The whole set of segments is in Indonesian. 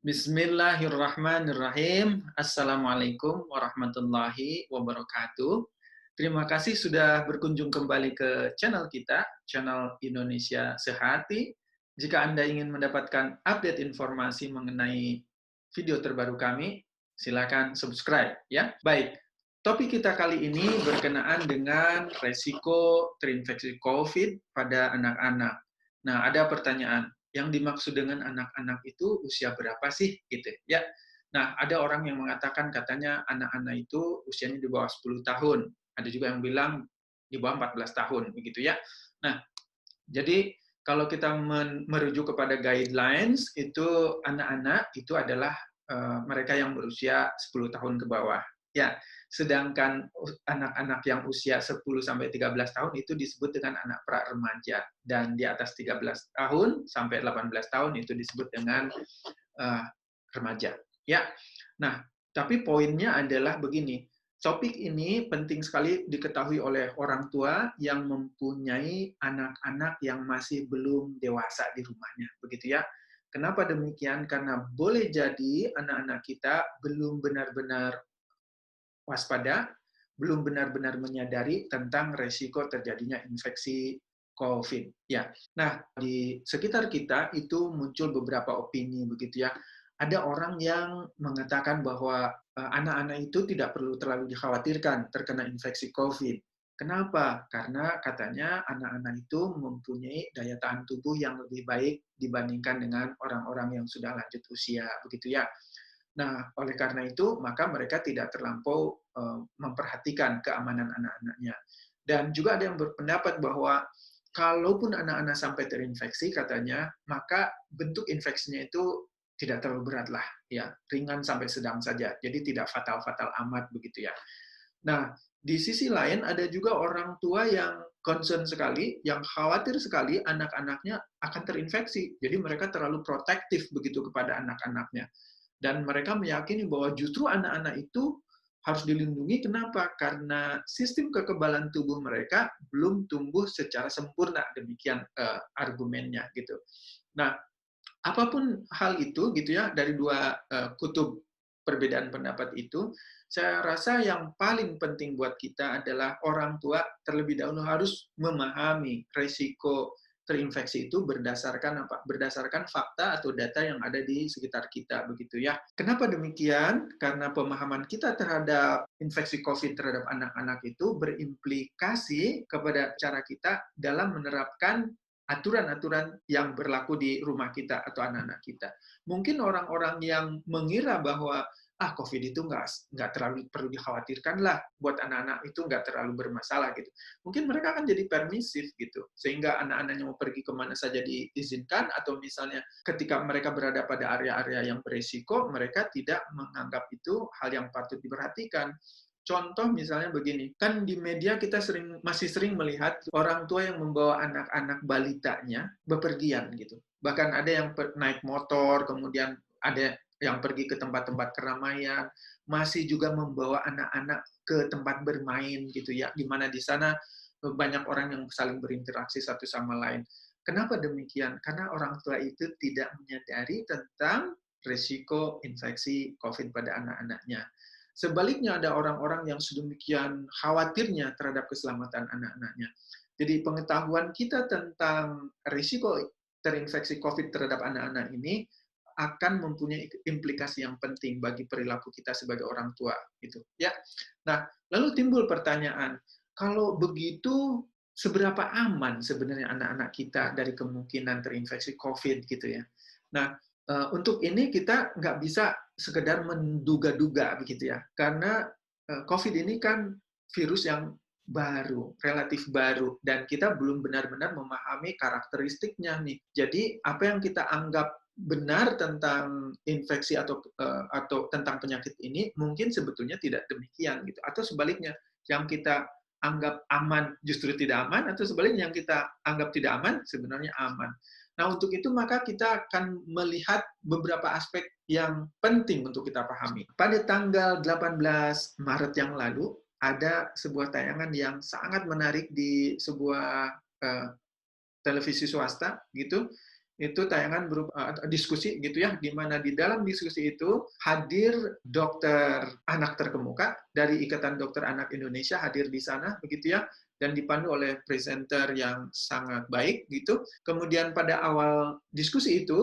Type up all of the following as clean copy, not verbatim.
Bismillahirrahmanirrahim. Assalamualaikum warahmatullahi wabarakatuh. Terima kasih sudah berkunjung kembali ke channel kita, channel Indonesia Sehati. Jika Anda ingin mendapatkan update informasi mengenai video terbaru kami, silakan subscribe ya. Baik, topik kita kali ini berkenaan dengan resiko terinfeksi COVID pada anak-anak. Nah, ada pertanyaan, yang dimaksud dengan anak-anak itu usia berapa sih gitu ya. Nah, ada orang yang mengatakan katanya anak-anak itu usianya di bawah 10 tahun. Ada juga yang bilang di bawah 14 tahun begitu ya. Nah, jadi kalau kita merujuk kepada guidelines itu anak-anak itu adalah mereka yang berusia 10 tahun ke bawah. Ya, sedangkan anak-anak yang usia 10 sampai 13 tahun itu disebut dengan anak pra-remaja, dan di atas 13 tahun sampai 18 tahun itu disebut dengan remaja. Ya. Nah, tapi poinnya adalah begini. Topik ini penting sekali diketahui oleh orang tua yang mempunyai anak-anak yang masih belum dewasa di rumahnya, begitu ya. Kenapa demikian? Karena boleh jadi anak-anak kita belum benar-benar waspada, belum benar-benar menyadari tentang resiko terjadinya infeksi COVID. Ya, nah di sekitar kita itu muncul beberapa opini begitu ya. Ada orang yang mengatakan bahwa anak-anak itu tidak perlu terlalu dikhawatirkan terkena infeksi COVID. Kenapa? Karena katanya anak-anak itu mempunyai daya tahan tubuh yang lebih baik dibandingkan dengan orang-orang yang sudah lanjut usia, begitu ya. Nah, oleh karena itu, maka mereka tidak terlampau memperhatikan keamanan anak-anaknya. Dan juga ada yang berpendapat bahwa kalaupun anak-anak sampai terinfeksi, katanya, maka bentuk infeksinya itu tidak terlalu berat lah, ya, ringan sampai sedang saja. Jadi tidak fatal-fatal amat begitu ya. Nah, di sisi lain ada juga orang tua yang concern sekali, yang khawatir sekali anak-anaknya akan terinfeksi. Jadi mereka terlalu protektif begitu kepada anak-anaknya. Dan mereka meyakini bahwa justru anak-anak itu harus dilindungi. Kenapa? Karena sistem kekebalan tubuh mereka belum tumbuh secara sempurna. Demikian argumennya gitu. Nah, apapun hal itu gitu ya, dari dua kutub perbedaan pendapat itu, saya rasa yang paling penting buat kita adalah orang tua terlebih dahulu harus memahami risiko terinfeksi itu berdasarkan apa? Berdasarkan fakta atau data yang ada di sekitar kita begitu ya. Kenapa demikian? Karena pemahaman kita terhadap infeksi COVID terhadap anak-anak itu berimplikasi kepada cara kita dalam menerapkan aturan-aturan yang berlaku di rumah kita atau anak-anak kita. Mungkin orang-orang yang mengira bahwa COVID itu nggak terlalu perlu dikhawatirkan lah, buat anak-anak itu nggak terlalu bermasalah gitu. Mungkin mereka akan jadi permisif gitu, sehingga anak-anaknya mau pergi kemana saja diizinkan, atau misalnya ketika mereka berada pada area-area yang berisiko, mereka tidak menganggap itu hal yang patut diperhatikan. Contoh misalnya begini, kan di media kita masih sering melihat orang tua yang membawa anak-anak balitanya bepergian gitu. Bahkan ada yang naik motor, kemudian ada yang pergi ke tempat-tempat keramaian, masih juga membawa anak-anak ke tempat bermain gitu ya, di mana di sana banyak orang yang saling berinteraksi satu sama lain. Kenapa demikian? Karena orang tua itu tidak menyadari tentang risiko infeksi COVID pada anak-anaknya. Sebaliknya ada orang-orang yang sedemikian khawatirnya terhadap keselamatan anak-anaknya. Jadi pengetahuan kita tentang risiko terinfeksi COVID terhadap anak-anak ini akan mempunyai implikasi yang penting bagi perilaku kita sebagai orang tua gitu ya. Nah, lalu timbul pertanyaan, kalau begitu seberapa aman sebenarnya anak-anak kita dari kemungkinan terinfeksi COVID gitu ya. Nah, untuk ini kita nggak bisa sekedar menduga-duga begitu ya, karena COVID ini kan virus yang baru, relatif baru, dan kita belum benar-benar memahami karakteristiknya nih. Jadi apa yang kita anggap benar tentang infeksi atau tentang penyakit ini mungkin sebetulnya tidak demikian gitu, atau sebaliknya yang kita anggap aman justru tidak aman, atau sebaliknya yang kita anggap tidak aman sebenarnya aman. Nah, untuk itu maka kita akan melihat beberapa aspek yang penting untuk kita pahami. Pada tanggal 18 Maret yang lalu ada sebuah tayangan yang sangat menarik di sebuah televisi swasta gitu, Itu tayangan berupa diskusi gitu ya, di mana di dalam diskusi itu hadir dokter anak terkemuka dari Ikatan Dokter Anak Indonesia hadir di sana begitu ya, dan dipandu oleh presenter yang sangat baik gitu. Kemudian pada awal diskusi itu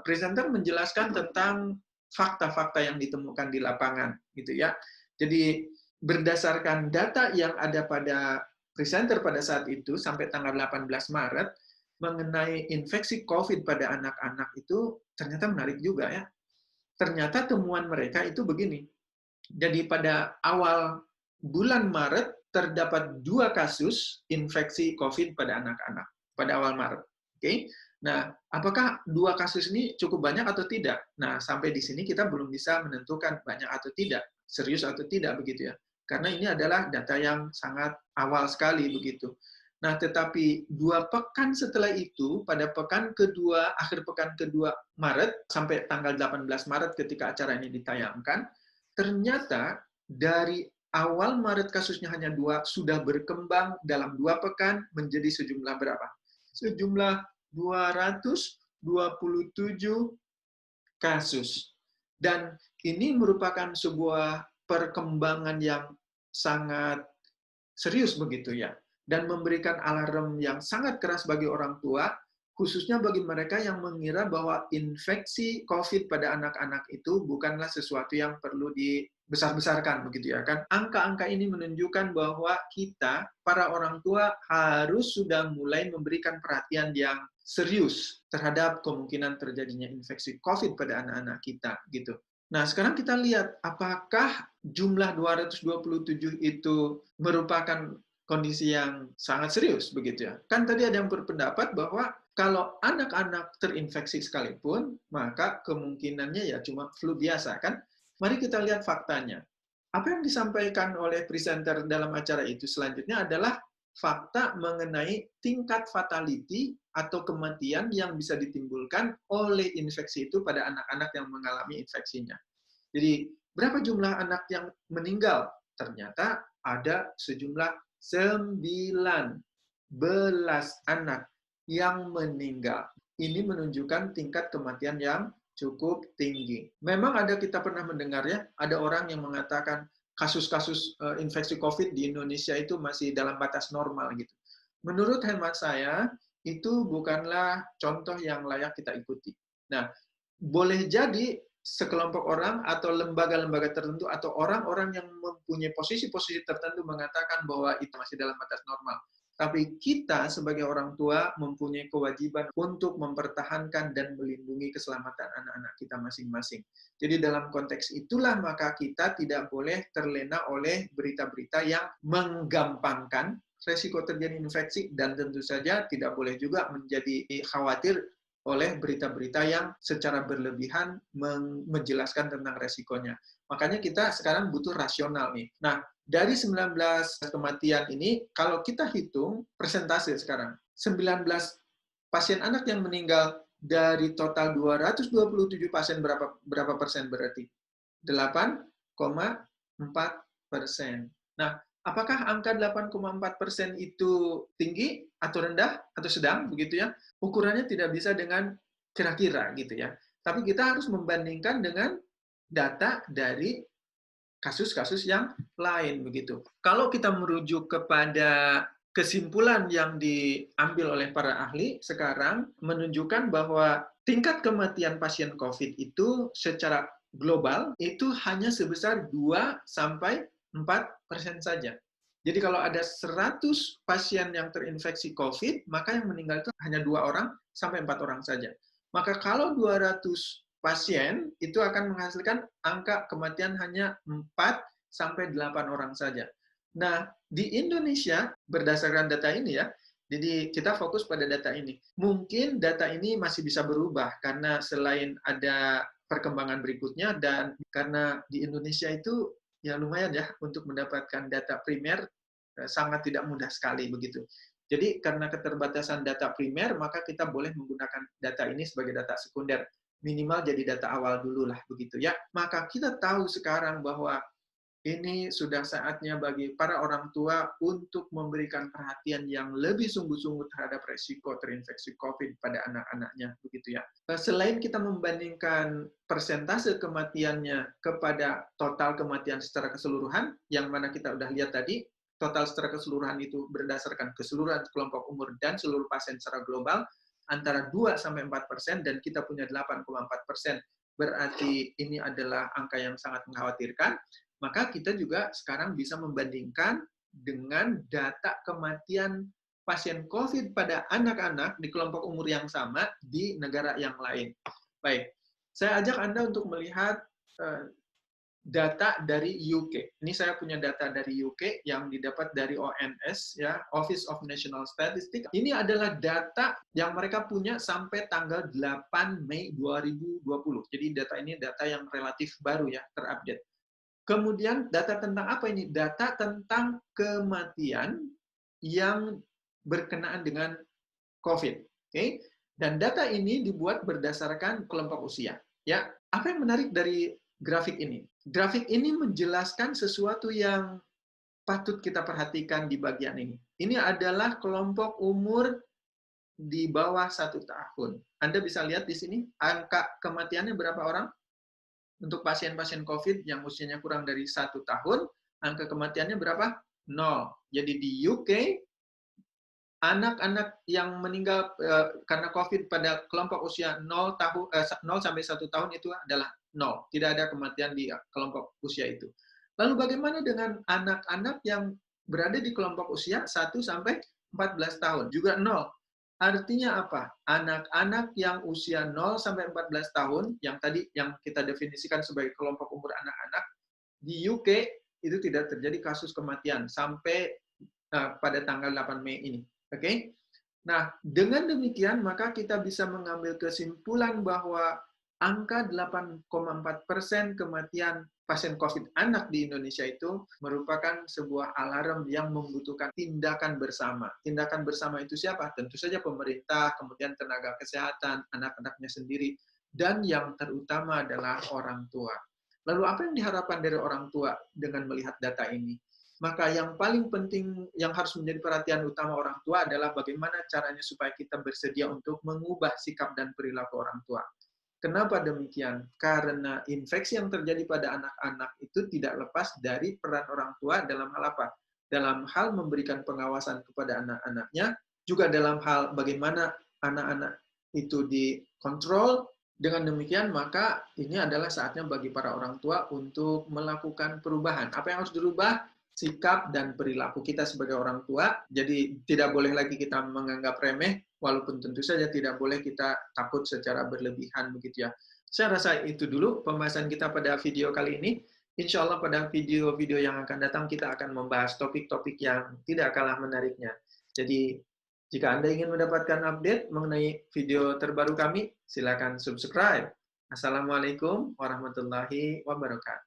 presenter menjelaskan tentang fakta-fakta yang ditemukan di lapangan gitu ya. Jadi berdasarkan data yang ada pada presenter pada saat itu sampai tanggal 18 Maret mengenai infeksi COVID pada anak-anak itu ternyata menarik juga ya. Ternyata temuan mereka itu begini. Jadi pada awal bulan Maret terdapat 2 kasus infeksi COVID pada anak-anak pada awal Maret. Oke. Nah, apakah 2 kasus ini cukup banyak atau tidak? Nah, sampai di sini kita belum bisa menentukan banyak atau tidak, serius atau tidak begitu ya. Karena ini adalah data yang sangat awal sekali begitu. Nah, tetapi 2 pekan setelah itu, pada pekan kedua, akhir pekan kedua Maret, sampai tanggal 18 Maret ketika acara ini ditayangkan, ternyata dari awal Maret kasusnya hanya 2, sudah berkembang dalam 2 pekan menjadi sejumlah berapa? Sejumlah 227 kasus. Dan ini merupakan sebuah perkembangan yang sangat serius begitu ya, dan memberikan alarm yang sangat keras bagi orang tua, khususnya bagi mereka yang mengira bahwa infeksi COVID pada anak-anak itu bukanlah sesuatu yang perlu dibesar-besarkan begitu ya kan. Angka-angka ini menunjukkan bahwa kita, para orang tua, harus sudah mulai memberikan perhatian yang serius terhadap kemungkinan terjadinya infeksi COVID pada anak-anak kita gitu. Nah, sekarang kita lihat apakah jumlah 227 itu merupakan kondisi yang sangat serius begitu ya. Kan tadi ada yang berpendapat bahwa kalau anak-anak terinfeksi sekalipun, maka kemungkinannya ya cuma flu biasa kan. Mari kita lihat faktanya. Apa yang disampaikan oleh presenter dalam acara itu selanjutnya adalah fakta mengenai tingkat fatality atau kematian yang bisa ditimbulkan oleh infeksi itu pada anak-anak yang mengalami infeksinya. Jadi, berapa jumlah anak yang meninggal? Ternyata ada sejumlah 19 anak yang meninggal. Ini menunjukkan tingkat kematian yang cukup tinggi. Memang ada, kita pernah mendengar ya, ada orang yang mengatakan kasus-kasus infeksi COVID di Indonesia itu masih dalam batas normal gitu. Menurut hemat saya, itu bukanlah contoh yang layak kita ikuti. Nah, boleh jadi sekelompok orang atau lembaga-lembaga tertentu atau orang-orang yang mempunyai posisi-posisi tertentu mengatakan bahwa itu masih dalam batas normal. Tapi kita sebagai orang tua mempunyai kewajiban untuk mempertahankan dan melindungi keselamatan anak-anak kita masing-masing. Jadi dalam konteks itulah maka kita tidak boleh terlena oleh berita-berita yang menggampangkan resiko terjadi infeksi, dan tentu saja tidak boleh juga menjadi khawatir oleh berita-berita yang secara berlebihan menjelaskan tentang resikonya. Makanya kita sekarang butuh rasional nih. Nah, dari 19 kematian ini, kalau kita hitung persentase sekarang, 19 pasien anak yang meninggal dari total 227 pasien berapa persen berarti? 8,4%. Nah, apakah angka 8,4% itu tinggi atau rendah atau sedang begitu ya? Ukurannya tidak bisa dengan kira-kira gitu ya. Tapi kita harus membandingkan dengan data dari kasus-kasus yang lain begitu. Kalau kita merujuk kepada kesimpulan yang diambil oleh para ahli sekarang menunjukkan bahwa tingkat kematian pasien COVID itu secara global itu hanya sebesar 2-4% saja. Jadi kalau ada 100 pasien yang terinfeksi COVID, maka yang meninggal itu hanya 2-4 orang saja. Maka kalau 200 pasien, itu akan menghasilkan angka kematian hanya 4-8 orang saja. Nah, di Indonesia, berdasarkan data ini ya, jadi kita fokus pada data ini. Mungkin data ini masih bisa berubah, karena selain ada perkembangan berikutnya, dan karena di Indonesia itu ya lumayan ya, untuk mendapatkan data primer sangat tidak mudah sekali begitu. Jadi karena keterbatasan data primer, maka kita boleh menggunakan data ini sebagai data sekunder. Minimal jadi data awal dulu lah begitu ya. Maka kita tahu sekarang bahwa ini sudah saatnya bagi para orang tua untuk memberikan perhatian yang lebih sungguh-sungguh terhadap resiko terinfeksi COVID pada anak-anaknya, begitu ya. Selain kita membandingkan persentase kematiannya kepada total kematian secara keseluruhan, yang mana kita udah lihat tadi, total secara keseluruhan itu berdasarkan keseluruhan kelompok umur dan seluruh pasien secara global, antara 2-4%, dan kita punya 8,4%. Berarti ini adalah angka yang sangat mengkhawatirkan. Maka kita juga sekarang bisa membandingkan dengan data kematian pasien COVID pada anak-anak di kelompok umur yang sama di negara yang lain. Baik, saya ajak Anda untuk melihat data dari UK. Ini saya punya data dari UK yang didapat dari ONS, ya, Office of National Statistics. Ini adalah data yang mereka punya sampai tanggal 8 Mei 2020. Jadi data ini data yang relatif baru ya, terupdate. Kemudian data tentang apa ini? Data tentang kematian yang berkenaan dengan COVID. Oke? Dan data ini dibuat berdasarkan kelompok usia. Ya, apa yang menarik dari grafik ini? Grafik ini menjelaskan sesuatu yang patut kita perhatikan di bagian ini. Ini adalah kelompok umur di bawah 1 tahun. Anda bisa lihat di sini angka kematiannya berapa orang? Untuk pasien-pasien COVID yang usianya kurang dari 1 tahun, angka kematiannya berapa? 0. Jadi di UK, anak-anak yang meninggal karena COVID pada kelompok usia 0 sampai 1 tahun itu adalah 0. Tidak ada kematian di kelompok usia itu. Lalu bagaimana dengan anak-anak yang berada di kelompok usia 1 sampai 14 tahun? Juga 0. Artinya apa? Anak-anak yang usia 0 sampai 14 tahun, yang tadi yang kita definisikan sebagai kelompok umur anak-anak, di UK itu tidak terjadi kasus kematian sampai pada tanggal 8 Mei ini. Oke? Nah, dengan demikian maka kita bisa mengambil kesimpulan bahwa angka 8,4% kematian pasien COVID anak di Indonesia itu merupakan sebuah alarm yang membutuhkan tindakan bersama. Tindakan bersama itu siapa? Tentu saja pemerintah, kemudian tenaga kesehatan, anak-anaknya sendiri, dan yang terutama adalah orang tua. Lalu apa yang diharapkan dari orang tua dengan melihat data ini? Maka yang paling penting yang harus menjadi perhatian utama orang tua adalah bagaimana caranya supaya kita bersedia untuk mengubah sikap dan perilaku orang tua. Kenapa demikian? Karena infeksi yang terjadi pada anak-anak itu tidak lepas dari peran orang tua dalam hal apa? Dalam hal memberikan pengawasan kepada anak-anaknya, juga dalam hal bagaimana anak-anak itu dikontrol. Dengan demikian, maka ini adalah saatnya bagi para orang tua untuk melakukan perubahan. Apa yang harus dirubah? Sikap dan perilaku kita sebagai orang tua. Jadi tidak boleh lagi kita menganggap remeh, walaupun tentu saja tidak boleh kita takut secara berlebihan, begitu ya. Saya rasa itu dulu pembahasan kita pada video kali ini. Insya Allah pada video-video yang akan datang kita akan membahas topik-topik yang tidak kalah menariknya. Jadi jika Anda ingin mendapatkan update mengenai video terbaru kami, silakan subscribe. Assalamualaikum warahmatullahi wabarakatuh.